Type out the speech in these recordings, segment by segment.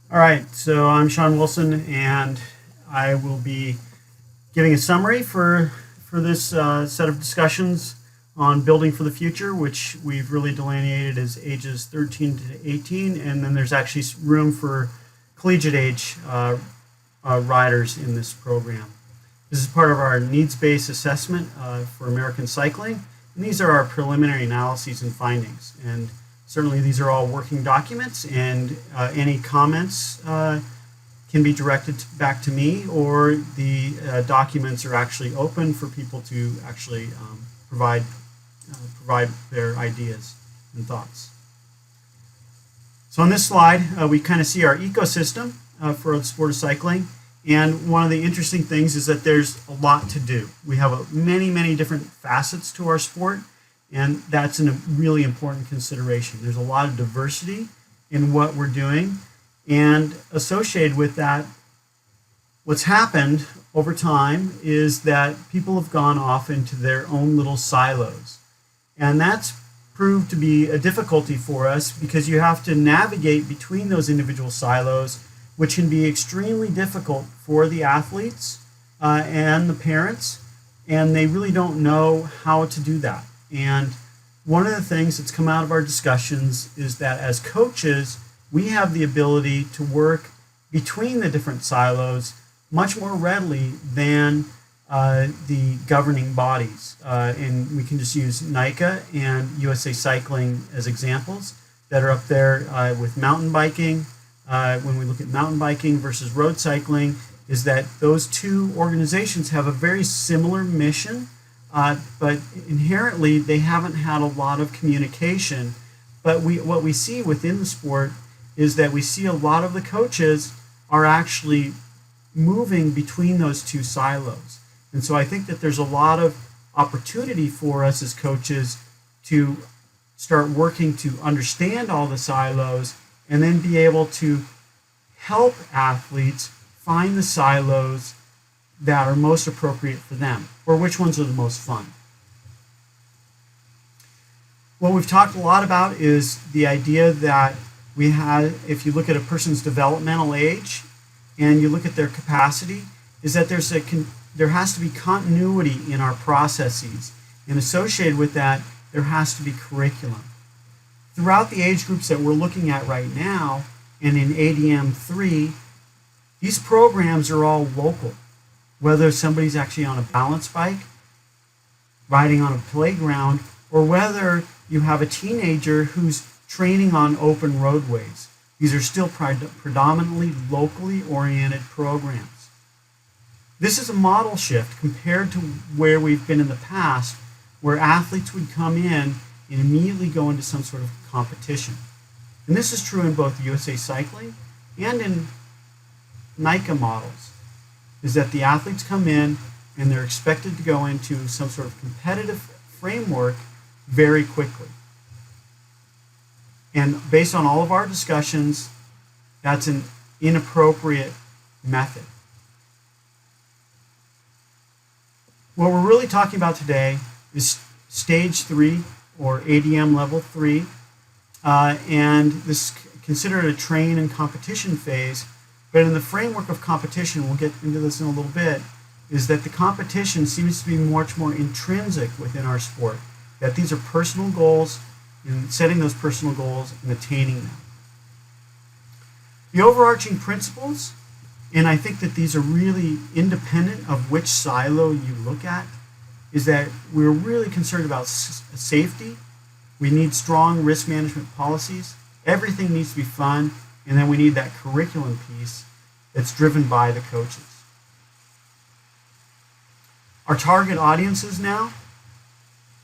All right, so I'm Sean Wilson, and I will be giving a summary for this set of discussions on building for the future, which we've really delineated as ages 13 to 18, and then there's actually room for collegiate age riders in this program. This is part of our needs-based assessment for American cycling, and these are our preliminary analyses and findings. And certainly these are all working documents, and any comments can be directed back to me, or the documents are actually open for people to actually provide their ideas and thoughts. So on this slide, we kind of see our ecosystem for the sport of cycling. And one of the interesting things is that there's a lot to do. We have many different facets to our sport, and that's a really important consideration. There's a lot of diversity in what we're doing, and associated with that, what's happened over time is that people have gone off into their own little silos. And that's proved to be a difficulty for us because you have to navigate between those individual silos, which can be extremely difficult for the athletes and the parents, and they really don't know how to do that. And one of the things that's come out of our discussions is that as coaches, we have the ability to work between the different silos much more readily than the governing bodies. And we can just use NICA and USA Cycling as examples that are up there with mountain biking. When we look at mountain biking versus road cycling, is that those two organizations have a very similar mission, but inherently they haven't had a lot of communication. But what we see within the sport is that we see a lot of the coaches are actually moving between those two silos. And so I think that there's a lot of opportunity for us as coaches to start working to understand all the silos and then be able to help athletes find the silos that are most appropriate for them, or which ones are the most fun. What we've talked a lot about is the idea that we have, if you look at a person's developmental age and you look at their capacity, is that there has to be continuity in our processes, and associated with that, there has to be curriculum. Throughout the age groups that we're looking at right now, and in ADM 3, these programs are all local. Whether somebody's actually on a balance bike, riding on a playground, or whether you have a teenager who's training on open roadways. These are still predominantly locally oriented programs. This is a model shift compared to where we've been in the past, where athletes would come in and immediately go into some sort of competition. And this is true in both USA Cycling and in NICA models, is that the athletes come in and they're expected to go into some sort of competitive framework very quickly. And based on all of our discussions, that's an inappropriate method. What we're really talking about today is stage 3 or ADM level 3, and this is considered a train and competition phase. But in the framework of competition, we'll get into this in a little bit, is that the competition seems to be much more intrinsic within our sport, that these are personal goals, and setting those personal goals and attaining them. The overarching principles, and I think that these are really independent of which silo you look at, is that we're really concerned about safety. We need strong risk management policies. Everything needs to be fun. And then we need that curriculum piece that's driven by the coaches. Our target audiences now,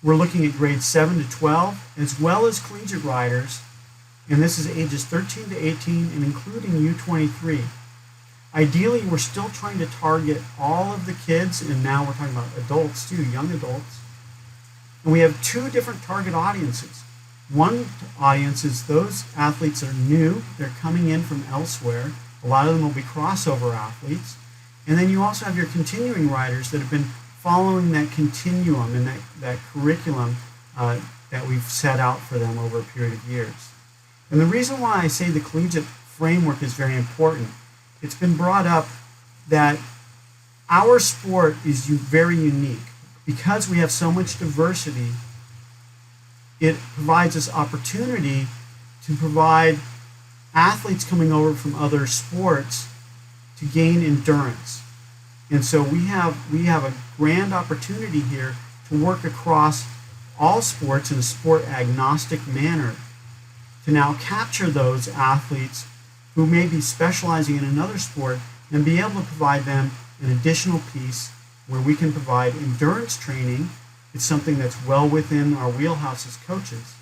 we're looking at grades 7 to 12, as well as collegiate riders. And this is ages 13 to 18 and including U23. Ideally, we're still trying to target all of the kids, and now we're talking about adults too, young adults. And we have two different target audiences. One audience is those athletes that are new, they're coming in from elsewhere. A lot of them will be crossover athletes. And then you also have your continuing riders that have been following that continuum and that curriculum that we've set out for them over a period of years. And the reason why I say the collegiate framework is very important. It's been brought up that our sport is very unique. Because we have so much diversity, it provides us opportunity to provide athletes coming over from other sports to gain endurance. And so we have a grand opportunity here to work across all sports in a sport agnostic manner to now capture those athletes who may be specializing in another sport and be able to provide them an additional piece where we can provide endurance training. It's something that's well within our wheelhouse as coaches.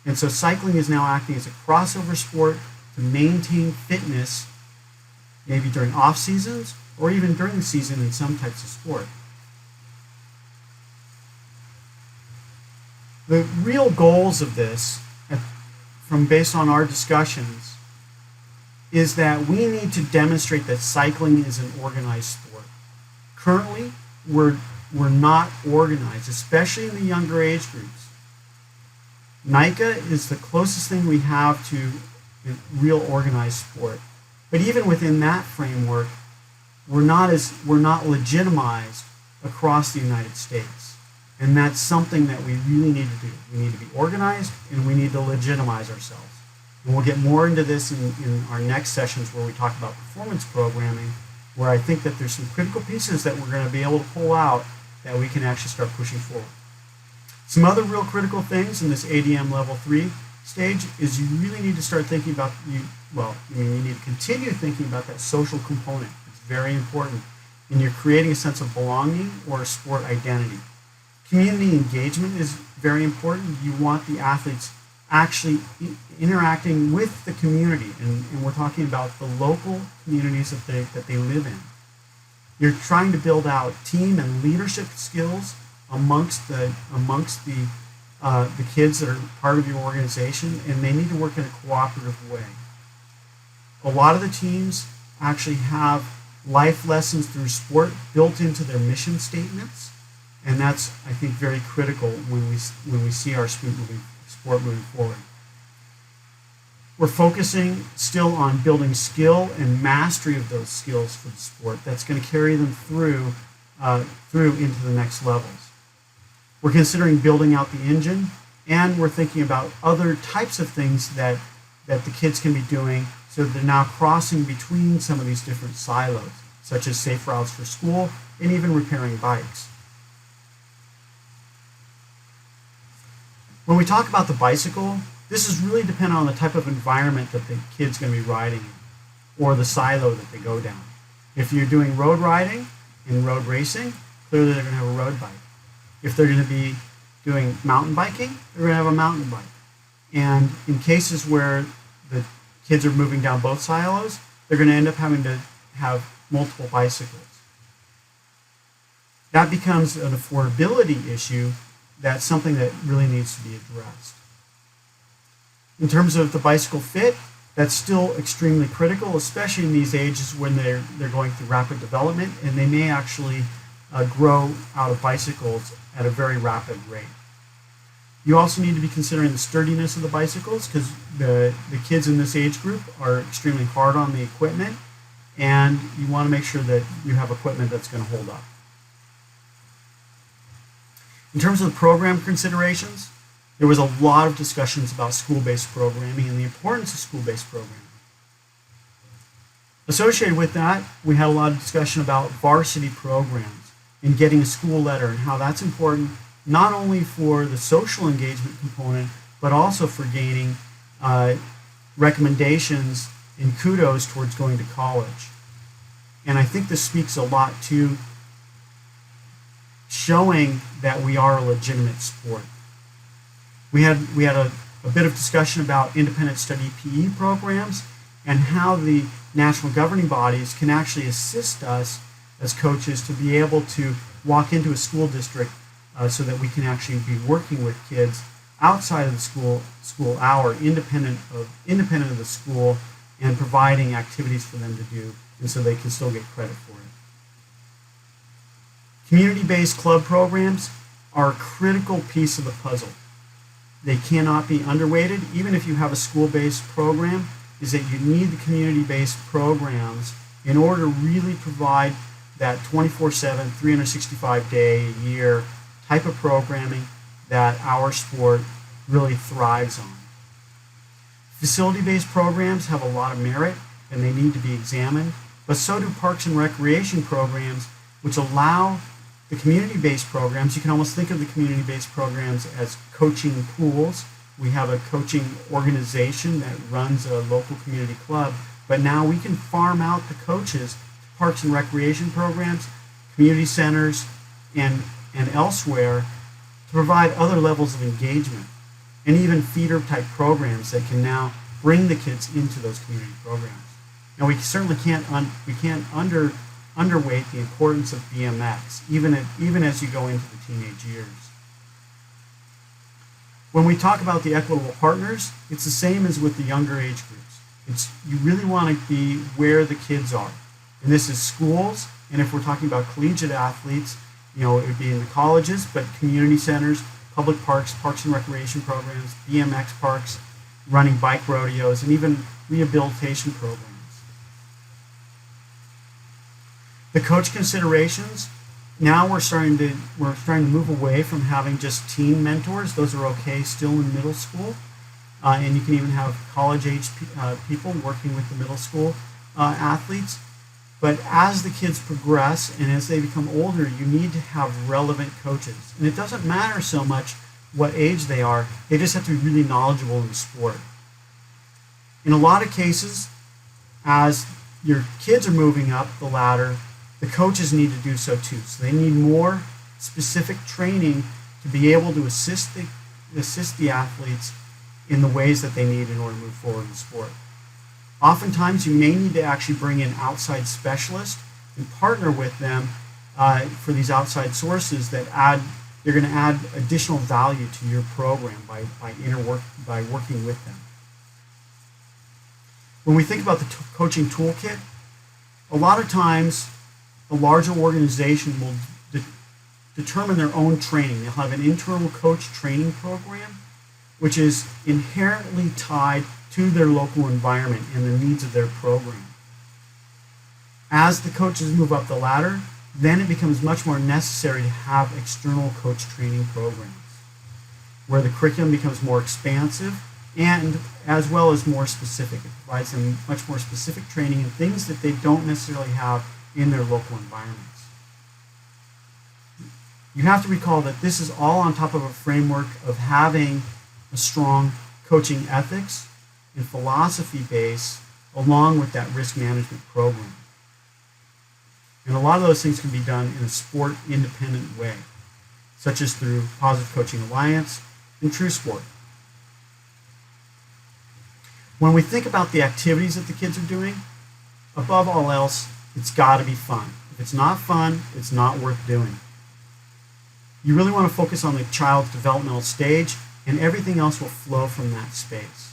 And so cycling is now acting as a crossover sport to maintain fitness, maybe during off seasons or even during the season in some types of sport. The real goals of this, based on our discussions, is that we need to demonstrate that cycling is an organized sport. Currently, we're not organized, especially in the younger age groups. NICA is the closest thing we have to a real organized sport. But even within that framework, we're not legitimized across the United States. And that's something that we really need to do. We need to be organized and we need to legitimize ourselves. And we'll get more into this in our next sessions where we talk about performance programming, where I think that there's some critical pieces that we're going to be able to pull out that we can actually start pushing forward. Some other real critical things in this ADM level 3 stage is you really need to start thinking about, you need to continue thinking about that social component. It's very important. And you're creating a sense of belonging or a sport identity. Community engagement is very important. You want the athletes actually interacting with the community, and we're talking about the local communities that they live in. You're trying to build out team and leadership skills amongst the kids that are part of your organization, and they need to work in a cooperative way. A lot of the teams actually have life lessons through sport built into their mission statements, and that's, I think, very critical when we see our sport moving forward. We're focusing still on building skill and mastery of those skills for the sport. That's going to carry them through into the next levels. We're considering building out the engine, and we're thinking about other types of things that the kids can be doing so that they're now crossing between some of these different silos, such as safe routes for school and even repairing bikes. When we talk about the bicycle, this is really dependent on the type of environment that the kid's going to be riding in, or the silo that they go down. If you're doing road riding and road racing, clearly they're going to have a road bike. If they're going to be doing mountain biking, they're going to have a mountain bike. And in cases where the kids are moving down both silos, they're going to end up having to have multiple bicycles. That becomes an affordability issue. That's something that really needs to be addressed. In terms of the bicycle fit, that's still extremely critical, especially in these ages when they're going through rapid development, and they may actually grow out of bicycles at a very rapid rate. You also need to be considering the sturdiness of the bicycles, because the kids in this age group are extremely hard on the equipment, and you want to make sure that you have equipment that's going to hold up. In terms of the program considerations, there was a lot of discussions about school-based programming and the importance of school-based programming. Associated with that, we had a lot of discussion about varsity programs and getting a school letter and how that's important not only for the social engagement component, but also for gaining recommendations and kudos towards going to college. And I think this speaks a lot to showing that we are a legitimate sport. We had a bit of discussion about independent study PE programs and how the national governing bodies can actually assist us as coaches to be able to walk into a school district so that we can actually be working with kids outside of the school hour, independent of the school, and providing activities for them to do, and so they can still get credit for it. Community-based club programs are a critical piece of the puzzle. They cannot be underweighted. Even if you have a school-based program, is that you need the community-based programs in order to really provide that 24/7, 365-day a year type of programming that our sport really thrives on. Facility-based programs have a lot of merit and they need to be examined, but so do parks and recreation programs, which allow the community-based programs. You can almost think of the community-based programs as coaching pools. We have a coaching organization that runs a local community club, but now we can farm out the coaches to parks and recreation programs, community centers, and elsewhere to provide other levels of engagement and even feeder type programs that can now bring the kids into those community programs. Now we certainly can't underweight the importance of BMX, even as you go into the teenage years. When we talk about the equitable partners, it's the same as with the younger age groups. You really want to be where the kids are. And this is schools, and if we're talking about collegiate athletes, it would be in the colleges, but community centers, public parks, parks and recreation programs, BMX parks, running bike rodeos, and even rehabilitation programs. The coach considerations, now we're starting to move away from having just teen mentors. Those are okay still in middle school. And you can even have college-age people working with the middle school athletes. But as the kids progress and as they become older, you need to have relevant coaches. And it doesn't matter so much what age they are. They just have to be really knowledgeable in the sport. In a lot of cases, as your kids are moving up the ladder, the coaches need to do so too. So they need more specific training to be able to assist the athletes in the ways that they need in order to move forward in the sport. Oftentimes, you may need to actually bring in outside specialists and partner with them for these outside sources that they're going to add additional value to your program by working with them. When we think about the coaching toolkit, a lot of times a larger organization will determine their own training. They'll have an internal coach training program, which is inherently tied to their local environment and the needs of their program. As the coaches move up the ladder, then it becomes much more necessary to have external coach training programs, where the curriculum becomes more expansive and as well as more specific. It provides them much more specific training in things that they don't necessarily have in their local environments. You have to recall that this is all on top of a framework of having a strong coaching ethics and philosophy base along with that risk management program. And a lot of those things can be done in a sport independent way, such as through Positive Coaching Alliance and True Sport. When we think about the activities that the kids are doing, above all else, it's got to be fun. If it's not fun, it's not worth doing. You really want to focus on the child's developmental stage, and everything else will flow from that space.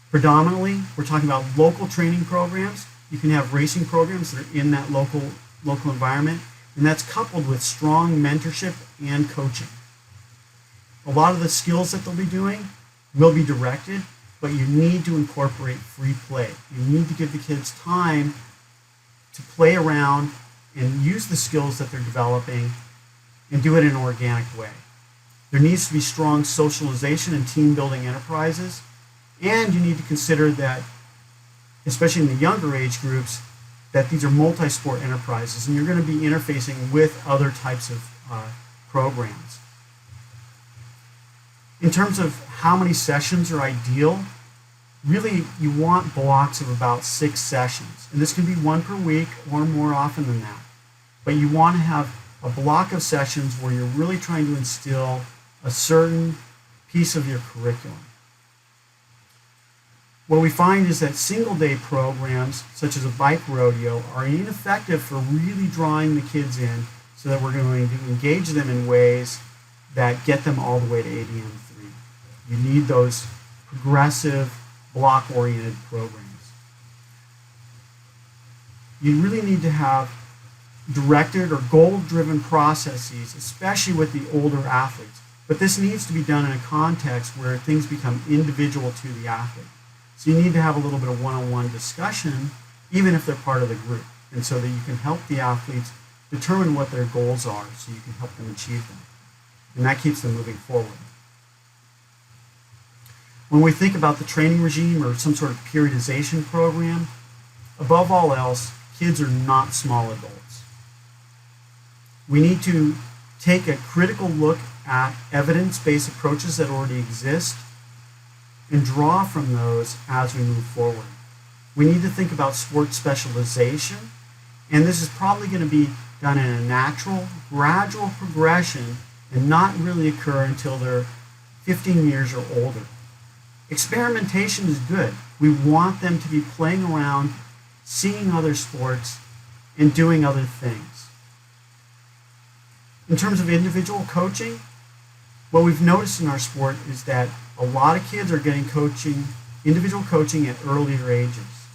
Predominantly, we're talking about local training programs. You can have racing programs that are in that local environment, and that's coupled with strong mentorship and coaching. A lot of the skills that they'll be doing will be directed, but you need to incorporate free play. You need to give the kids time to play around and use the skills that they're developing and do it in an organic way. There needs to be strong socialization and team building enterprises, and you need to consider that, especially in the younger age groups, that these are multi-sport enterprises and you're going to be interfacing with other types of programs. In terms of how many sessions are ideal, really you want blocks of about 6 sessions. And this can be 1 per week or more often than that. But you want to have a block of sessions where you're really trying to instill a certain piece of your curriculum. What we find is that single-day programs, such as a bike rodeo, are ineffective for really drawing the kids in so that we're going to engage them in ways that get them all the way to ADM3. You need those progressive, block-oriented programs. You really need to have directed or goal-driven processes, especially with the older athletes. But this needs to be done in a context where things become individual to the athlete. So you need to have a little bit of one-on-one discussion, even if they're part of the group, and so that you can help the athletes determine what their goals are so you can help them achieve them. And that keeps them moving forward. When we think about the training regime or some sort of periodization program, above all else, kids are not small adults. We need to take a critical look at evidence-based approaches that already exist and draw from those as we move forward. We need to think about sport specialization, and this is probably going to be done in a natural, gradual progression and not really occur until they're 15 years or older. Experimentation is good. We want them to be playing around, seeing other sports, and doing other things. In terms of individual coaching, what we've noticed in our sport is that a lot of kids are getting individual coaching at earlier ages.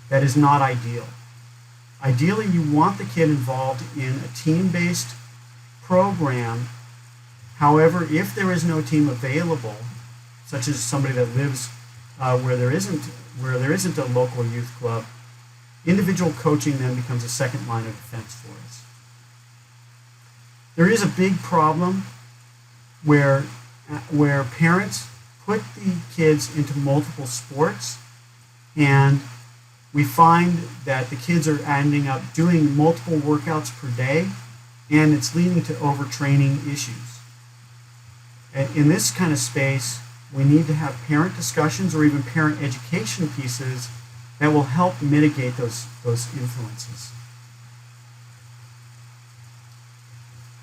That is not ideal. Ideally, you want the kid involved in a team-based program. However, if there is no team available, such as somebody that lives where there isn't a local youth club, individual coaching then becomes a second line of defense for us. There is a big problem where parents put the kids into multiple sports, and we find that the kids are ending up doing multiple workouts per day, and it's leading to overtraining issues. And in this kind of space, we need to have parent discussions or even parent education pieces that will help mitigate those influences.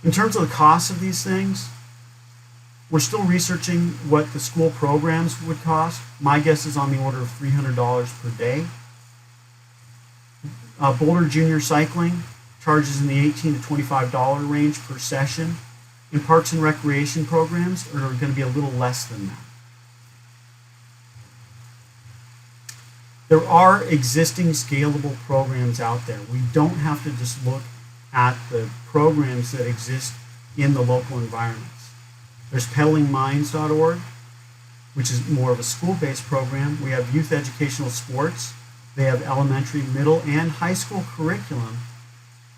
In terms of the cost of these things, we're still researching what the school programs would cost. My guess is on the order of $300 per day. Boulder Junior Cycling charges in the $18 to $25 range per session. And parks and recreation programs are going to be a little less than that. There are existing scalable programs out there. We don't have to just look at the programs that exist in the local environments. There's pedalingminds.org, which is more of a school-based program. We have youth educational sports. They have elementary, middle, and high school curriculum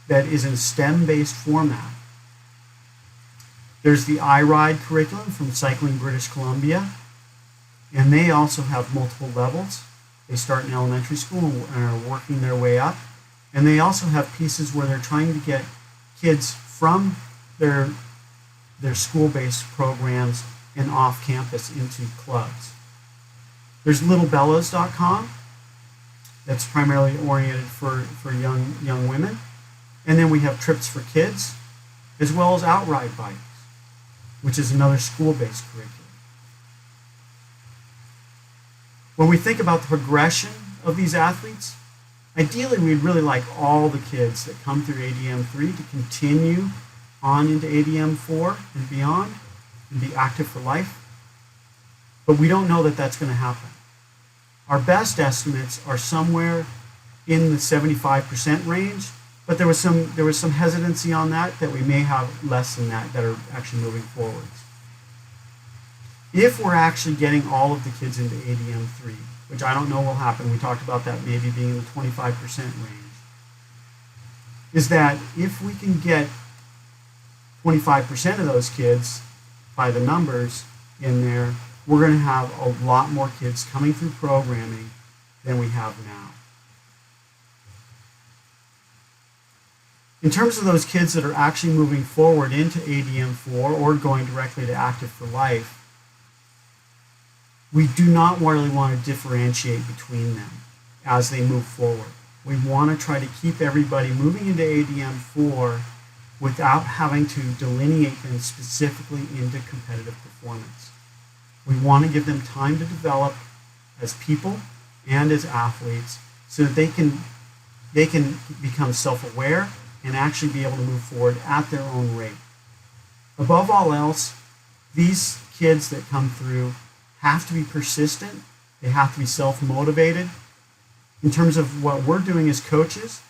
that is in a STEM-based format. There's the iRide curriculum from Cycling British Columbia, and they also have multiple levels. They start in elementary school and are working their way up. And they also have pieces where they're trying to get kids from their school-based programs and off campus into clubs. There's littlebellas.com that's primarily oriented for young women. And then we have Trips for Kids, as well as Outride Bikes, which is another school-based curriculum. When we think about the progression of these athletes, ideally we'd really like all the kids that come through ADM 3 to continue on into ADM 4 and beyond and be active for life. But we don't know that that's going to happen. Our best estimates are somewhere in the 75% range, but there was some hesitancy on that we may have less than that are actually moving forwards. If we're actually getting all of the kids into ADM 3, which I don't know will happen, we talked about that maybe being in the 25% range, is that if we can get 25% of those kids by the numbers in there, we're going to have a lot more kids coming through programming than we have now. In terms of those kids that are actually moving forward into ADM 4 or going directly to Active for Life, we do not really want to differentiate between them as they move forward. We want to try to keep everybody moving into ADM 4 without having to delineate them specifically into competitive performance. We want to give them time to develop as people and as athletes so that they can become self-aware and actually be able to move forward at their own rate. Above all else, these kids that come through have to be persistent. They have to be self-motivated. In terms of what we're doing as coaches,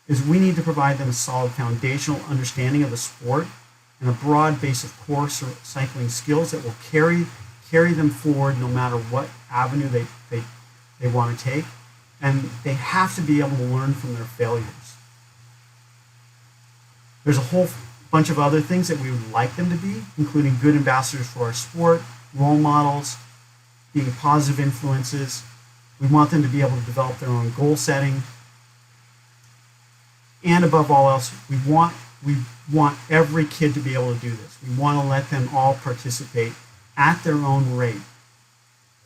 is we need to provide them a solid foundational understanding of the sport and a broad base of core cycling skills that will carry them forward no matter what avenue they they want to take, and they have to be able to learn from their failures. There's a whole bunch of other things that we would like them to be, including good ambassadors for our sport, role models, being positive influences. We want them to be able to develop their own goal setting. And above all else, we want every kid to be able to do this. We want to let them all participate at their own rate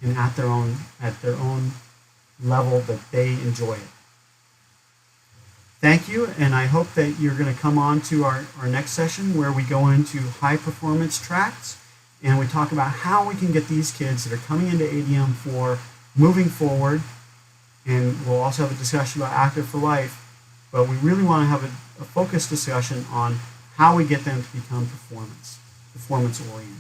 and at their own level that they enjoy it. Thank you, and I hope that you're going to come on to our next session where we go into high performance tracks and we talk about how we can get these kids that are coming into ADM for moving forward, and we'll also have a discussion about Active for Life, but we really want to have a focused discussion on how we get them to become performance oriented.